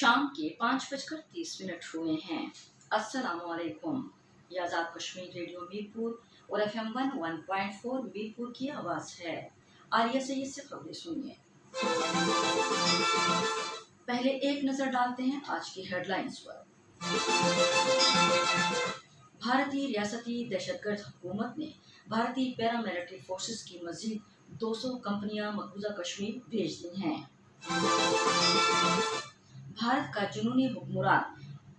शाम के 5:30 हुए हैं। अस्सलामुअलैकुम। ये आज़ाद कश्मीर रेडियो मीरपुर और FM 101.4 मीरपुर की आवाज़ है। आलिया सैयद से खबरें सुनिए। पहले एक नजर डालते हैं आज की हेडलाइंस पर। भारतीय रियासती दहशतगर्द हुकूमत ने भारतीय पैरामिलिट्री फोर्सेस की मजीद 200 कंपनियां मकबूजा कश्मीर भेज दी हैं। भारत का जुनूनी हुक्मरान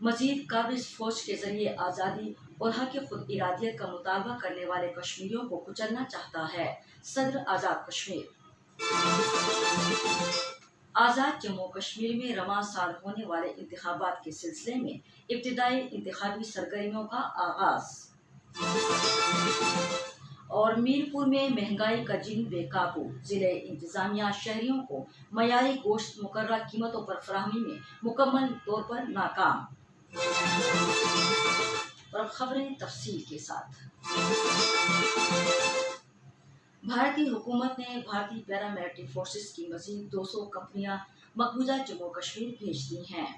मजीद काबिज फौज के जरिए आज़ादी और हक खुद इरादियत का मुतालबा करने वाले कश्मीरियों को कुचलना चाहता है। सदर आज़ाद कश्मीर। आज़ाद जम्मू कश्मीर में रवां साल होने वाले इंतखाबात के सिलसिले में इब्तिदाई इंतखाबी सरगर्मियों का आगाज। और मीरपुर में महंगाई का जिन बेकाबू, जिले इंतजामिया शहरियों को मयारी गोश्त मुकर्रर कीमतों पर फराहमी में मुकम्मल तौर पर नाकाम। और खबरें तफसील के साथ। भारतीय हुकूमत ने भारतीय पैरामिलिट्री फोर्सेस की मजीद 200 कंपनियां मकबूजा जम्मू कश्मीर भेज दी हैं।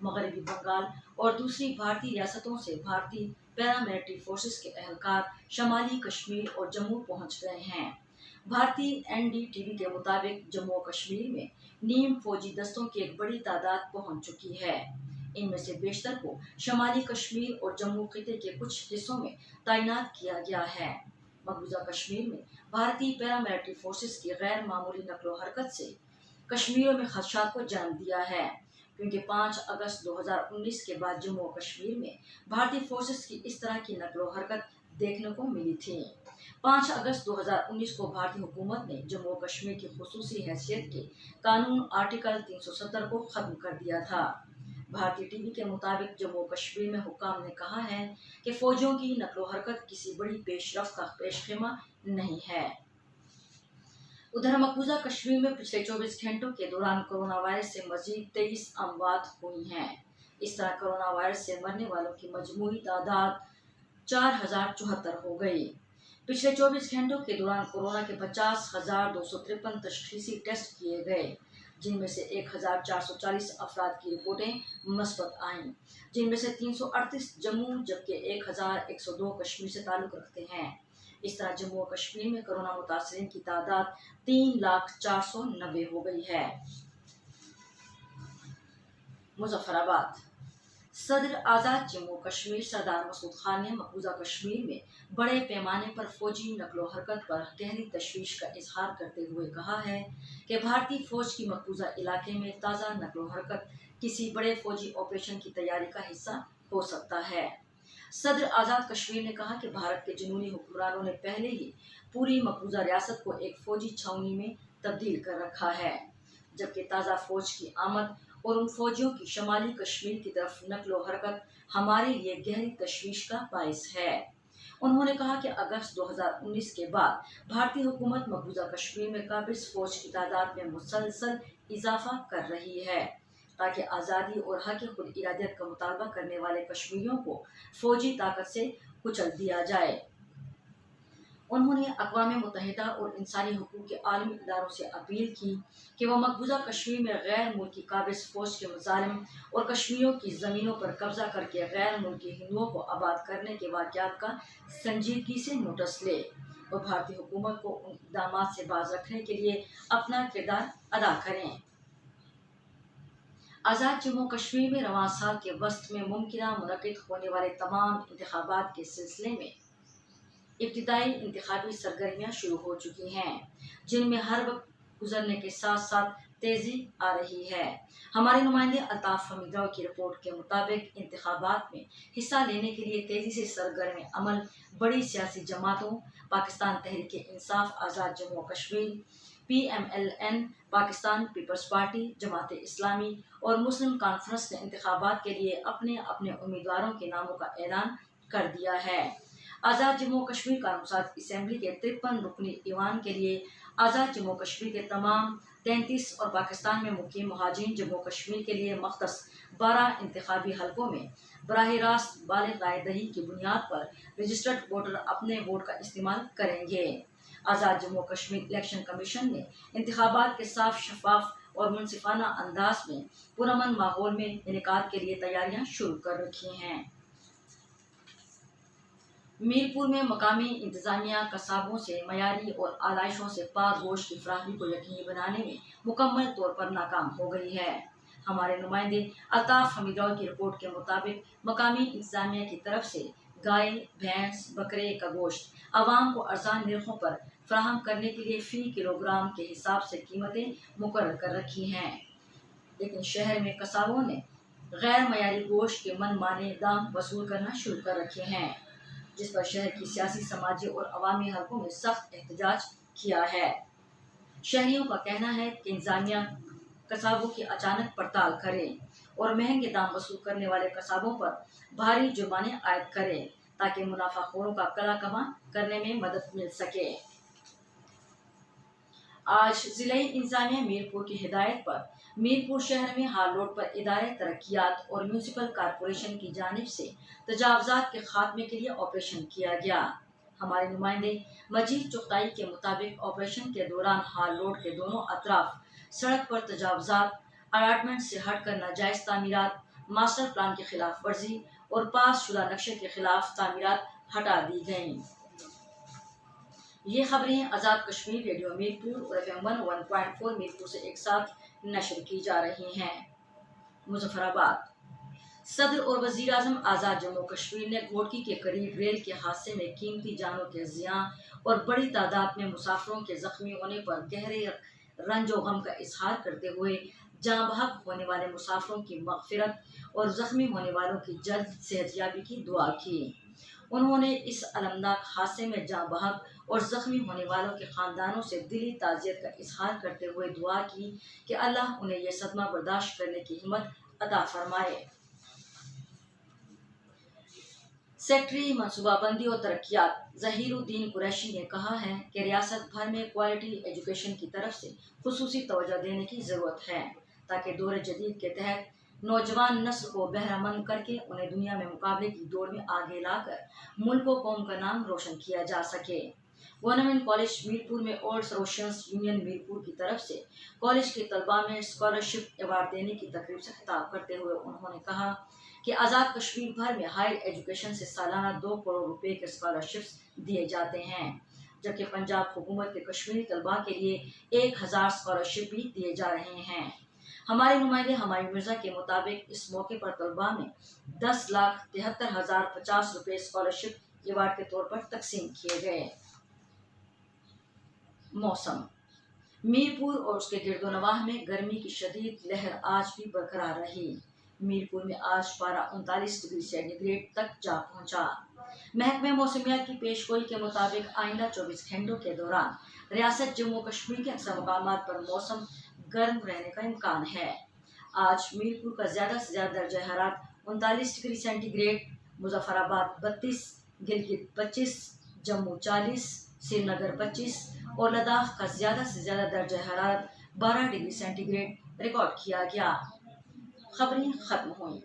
मगरबी बंगाल और दूसरी भारतीय रियासतों से भारतीय पैरामिलिट्री फोर्सेस के एहलकार शमाली कश्मीर और जम्मू पहुंच गए हैं। भारतीय NDTV के मुताबिक जम्मू कश्मीर में नीम फौजी दस्तों की एक बड़ी तादाद पहुंच चुकी है। इनमें से बेशतर को शमाली कश्मीर और जम्मू खिते के कुछ हिस्सों में तैनात किया गया है। मकबूजा कश्मीर में भारतीय पैरामिलिट्री फोर्सेस की गैर मामूली नकलो हरकत से कश्मीरियों में खदशात को जन्म दिया है, क्योंकि 5 अगस्त 2019 के बाद जम्मू कश्मीर में भारतीय फोर्सेस की इस तरह की नकलो हरकत देखने को मिली थी। 5 अगस्त 2019 को भारतीय हुकूमत ने जम्मू कश्मीर की खुसूसी हैसियत के कानून आर्टिकल 370 को खत्म कर दिया था। भारतीय टीवी के मुताबिक जम्मू कश्मीर में हुक्काम ने कहा है कि फौजियों की नकलो हरकत किसी बड़ी पेशरफ्त का पेशखेमा नहीं है। उधर मकबूजा कश्मीर में पिछले 24 घंटों के दौरान कोरोना वायरस से मजीद 23 अमवात हुई हैं। इस तरह कोरोना वायरस से मरने वालों की मजमूई तादाद 4074 हो गई। पिछले 24 घंटों के दौरान कोरोना के 50,253 तशखीसी टेस्ट किए गए, जिनमें से 1440 अफराद की रिपोर्टें मस्बत आईं, जिनमें से 338 जम्मू जबकि 1102 कश्मीर से ताल्लुक रखते हैं। इस तरह जम्मू और कश्मीर में कोरोना मुतासरीन की तादाद 3,04,90 हो गई है। मुजफ्फराबाद। सदर आज़ाद जम्मू कश्मीर सरदार मसूद खान ने मकबूजा कश्मीर में बड़े पैमाने पर फौजी नकलो हरकत पर गहरी तशवीश का इजहार करते हुए कहा है कि भारतीय फौज की मकबूजा इलाके में ताज़ा नकलो हरकत किसी बड़े फौजी ऑपरेशन की तैयारी का हिस्सा हो सकता है। सदर आज़ाद कश्मीर ने कहा कि भारत के जुनूनी हुक्मरानों ने पहले ही पूरी मकबूजा रियासत को एक फौजी छावनी में तब्दील कर रखा है, जबकि ताज़ा फौज की आमद और उन फौजियों की शमाली कश्मीर की तरफ नकलो हरकत हमारे लिए गहरी तशवीश का बाइस है। उन्होंने कहा कि अगस्त 2019 के बाद भारतीय हुकूमत मकबूजा कश्मीर में काबिज फौज की तादाद में मुसलसल इजाफा कर रही है, ताकि आज़ादी और हक खुद इरादियत का मुतालबा करने वाले कश्मीरियों को फौजी ताकत से कुचल दिया जाए। उन्होंने अक़वाम मुत्तहिदा और इंसानी हुकूक के आलमी इदारों से अपील की कि वह मकबूजा कश्मीर में गैर मुल्की काबिज फौज के मुजालिम और कश्मीरियों की ज़मीनों पर कब्जा करके गैर मुल्की हिंदुओं को आबाद करने के वाक़यात का संजीदगी से नोटिस ले और भारतीय हुकूमत को उन इक़दामात से बाज रखने के लिए अपना किरदार अदा करें। आज़ाद जम्मू कश्मीर में रवां साल के वस्त में मुमकिना मुनक़िद होने वाले तमाम इंतखाबात के सिलसिले में इब्तिदाई इंतखाबी सरगर्मियां शुरू हो चुकी हैं, जिनमें हर वक्त गुजरने के साथ साथ तेजी आ रही है। हमारे नुमाइंदे अल्ताफ हमीदराव की रिपोर्ट के मुताबिक इंतखाबात में हिस्सा लेने के लिए तेजी से सरगर्म अमल बड़ी सियासी जमातों Pakistan Tehreek-e-Insaf Azad Jammu Kashmir, PMLN, Pakistan Peoples Party, Jamaat Islami और मुस्लिम कॉन्फ्रेंस ने इंतखाबात के लिए अपने अपने उम्मीदवारों के नामों का ऐलान कर दिया है। आज़ाद जम्मू कश्मीर कानून-साज असेंबली के 53 रुकनी ईवान के लिए आज़ाद जम्मू कश्मीर के तमाम 33 और पाकिस्तान में मुकीम मुहाजिरीन जम्मू कश्मीर के लिए मख्तस 12 इंतखाबी हलकों में बराह रास्त बालिग राय दही की बुनियाद पर रजिस्टर्ड वोटर अपने वोट का इस्तेमाल करेंगे। आज़ाद जम्मू कश्मीर इलेक्शन कमीशन ने इंतखाबात के साफ, शफाफ اور منصفانہ انداز میں پرامن ماحول میں انعقاد کے لیے تیاریاں شروع کر رکھی ہیں۔ میرپور میں مقامی انتظامیہ قصابوں سے معیاری اور آلائشوں سے پاک گوشت کی فراہمی کو یقینی بنانے میں مکمل طور پر ناکام ہو گئی ہے۔ ہمارے نمائندے الطاف حمیدراؤ کی رپورٹ کے مطابق مقامی انتظامیہ کی طرف سے گائے، بھینس، بکرے کا گوشت عوام کو ارزاں نرخوں پر فراہم کرنے کے لیے فی کلو گرام کے حساب سے قیمتیں مقرر کر رکھی ہیں، لیکن شہر میں قصابوں نے غیر معیاری گوشت کے من مانے دام وصول کرنا شروع کر رکھے ہیں، جس پر شہر کی سیاسی، سماجی اور عوامی حلقوں میں سخت احتجاج کیا ہے۔ شہریوں کا کہنا ہے کہ انتظامیہ قصابوں کی اچانک پڑتال کرے اور مہنگے دام وصول کرنے والے قصابوں پر بھاری جرمانے عائد کرے تاکہ منافع خوروں کا قلع کما کرنے میں مدد مل سکے۔ آج ضلعی انتظامیہ میرپور کی ہدایت پر میرپور شہر میں ہال روڈ پر ادارہ ترقیات اور میونسپل کارپوریشن کی جانب سے تجاوزات کے خاتمے کے لیے آپریشن کیا گیا۔ ہمارے نمائندے مجید چغتائی کے مطابق آپریشن کے دوران ہال روڈ کے دونوں اطراف سڑک پر تجاوزات، الاٹمنٹ سے ہٹ کر ناجائز تعمیرات، ماسٹر پلان کی خلاف ورزی اور پاس شدہ نقشے کے خلاف تعمیرات ہٹا دی گئیں۔ یہ خبریں آزاد کشمیر ریڈیو میرپور اور FM 101.4 میرپور سے ایک ساتھ نشر کی جا رہی ہیں۔ مظفر آباد صدر اور وزیر اعظم آزاد جموں کشمیر نے گھوٹکی کے قریب ریل کے حادثے میں قیمتی جانوں کے ضیاع اور بڑی تعداد میں مسافروں کے زخمی ہونے پر گہرے رنج و غم کا اظہار کرتے ہوئے جاں بحق ہونے والے مسافروں کی مغفرت اور زخمی ہونے والوں کی جلد صحت یابی کی دعا کی۔ انہوں نے اس المناک حادثے میں جاں بحق اور زخمی ہونے والوں کے خاندانوں سے دلی تعزیت کا اظہار کرتے ہوئے دعا کی کہ اللہ انہیں یہ صدمہ برداشت کرنے کی ہمت عطا فرمائے۔ سیکٹری منصوبہ بندی اور ترقیات ظہیر الدین قریشی نے کہا ہے کہ ریاست بھر میں کوالٹی ایجوکیشن کی طرف سے خصوصی توجہ دینے کی ضرورت ہے تاکہ دور جدید کے تحت نوجوان نسل کو بہرہ مند کر کے انہیں دنیا میں مقابلے کی دوڑ میں آگے لا کر ملک و قوم کا نام روشن کیا جا سکے۔ گورنمنٹ کالج میرپور میں اولڈ سروشینس یونین میرپور کی طرف سے کالج کے طلباء میں اسکالرشپ ایوارڈ دینے کی تقریب سے خطاب کرتے ہوئے انہوں نے کہا کہ آزاد کشمیر بھر میں ہائر ایجوکیشن سے سالانہ 2 کروڑ روپے کے اسکالرشپس دیے جاتے ہیں، جبکہ پنجاب حکومت کے کشمیری طلباء کے لیے 1000 اسکالرشپ بھی دیے جا رہے ہیں۔ ہمارے نمائندے ہمایوں مرزا کے مطابق اس موقع پر طلباء میں 10,73,050 روپے اسکالرشپ ایوارڈ کے طور پر تقسیم کیے گئے۔ موسم میرپور اور اس کے گرد و نواح میں گرمی کی شدید لہر آج بھی برقرار رہی۔ میرپور میں آج پارہ 39 ڈگری سینٹی گریڈ تک جا پہنچا۔ محکمہ موسمیات کی پیش گوئی کے مطابق آئندہ 24 گھنٹوں کے دوران ریاست جموں کشمیر کے اکثر مقامات پر موسم گرم رہنے کا امکان ہے۔ آج میرپور کا زیادہ سے زیادہ درجہ حرارت 39 ڈگری سینٹی گریڈ، مظفر آباد 32، گلگت 25، جموں 40، سری نگر 25 اور لداخ کا زیادہ سے زیادہ درجہ حرارت 12 ڈگری سینٹی گریڈ ریکارڈ کیا گیا۔ خبریں ختم ہوئیں۔